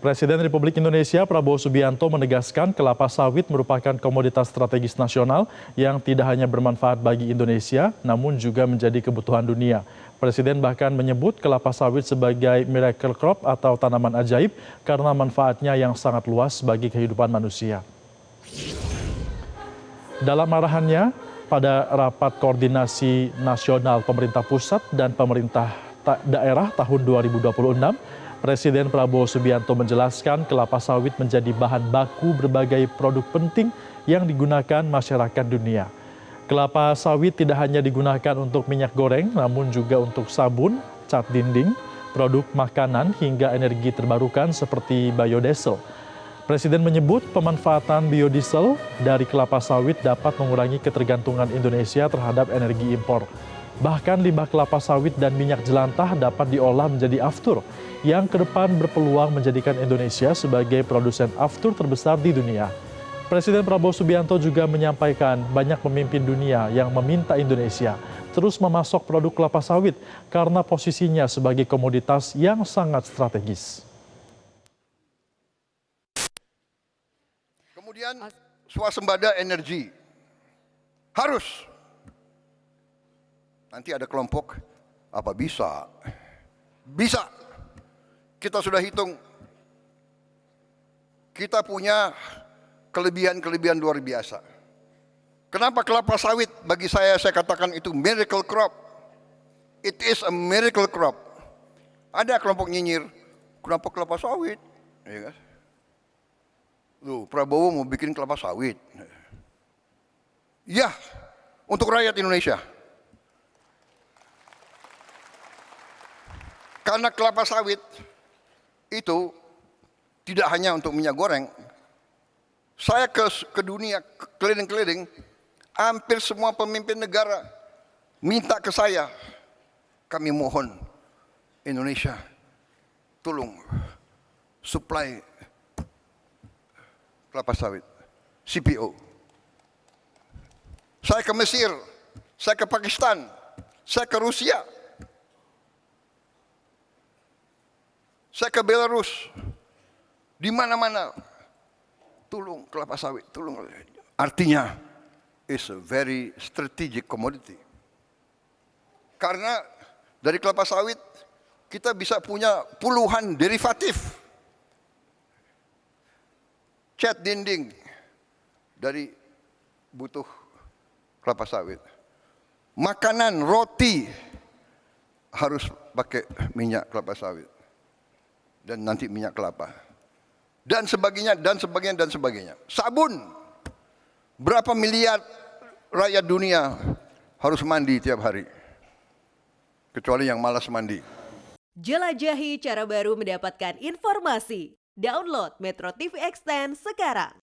Presiden Republik Indonesia Prabowo Subianto menegaskan kelapa sawit merupakan komoditas strategis nasional yang tidak hanya bermanfaat bagi Indonesia, namun juga menjadi kebutuhan dunia. Presiden bahkan menyebut kelapa sawit sebagai miracle crop atau tanaman ajaib karena manfaatnya yang sangat luas bagi kehidupan manusia. Dalam arahannya pada rapat koordinasi nasional pemerintah pusat dan pemerintah daerah tahun 2026, Presiden Prabowo Subianto menjelaskan kelapa sawit menjadi bahan baku berbagai produk penting yang digunakan masyarakat dunia. Kelapa sawit tidak hanya digunakan untuk minyak goreng, namun juga untuk sabun, cat dinding, produk makanan, hingga energi terbarukan seperti biodiesel. Presiden menyebut pemanfaatan biodiesel dari kelapa sawit dapat mengurangi ketergantungan Indonesia terhadap energi impor. Bahkan limbah kelapa sawit dan minyak jelantah dapat diolah menjadi aftur yang ke depan berpeluang menjadikan Indonesia sebagai produsen aftur terbesar di dunia. Presiden Prabowo Subianto juga menyampaikan banyak pemimpin dunia yang meminta Indonesia terus memasok produk kelapa sawit karena posisinya sebagai komoditas yang sangat strategis. Kemudian swasembada energi harus. Nanti ada kelompok, apa bisa? Bisa. Kita sudah hitung. Kita punya kelebihan-kelebihan luar biasa. Kenapa kelapa sawit bagi saya katakan itu miracle crop. It is a miracle crop. Ada kelompok nyinyir, kenapa kelapa sawit? Ya kan? Loh, Prabowo mau bikin kelapa sawit. Ya, untuk rakyat Indonesia. Karena kelapa sawit itu tidak hanya untuk minyak goreng. Saya ke dunia keliling-keliling, hampir semua pemimpin negara minta ke saya, kami mohon Indonesia, tolong supply kelapa sawit, CPO. Saya ke Mesir, saya ke Pakistan, saya ke Rusia, saya ke Belarus, di mana-mana, tolong kelapa sawit, tolong. Artinya, it's a very strategic commodity. Karena dari kelapa sawit, kita bisa punya puluhan derivatif. Cat dinding, dari butuh kelapa sawit. Makanan, roti, harus pakai minyak kelapa sawit. Dan nanti minyak kelapa. Dan sebagainya, dan sebagainya, dan sebagainya. Sabun. Berapa miliar rakyat dunia harus mandi tiap hari. Kecuali yang malas mandi. Jelajahi cara baru mendapatkan informasi. Download Metro TV Extend sekarang.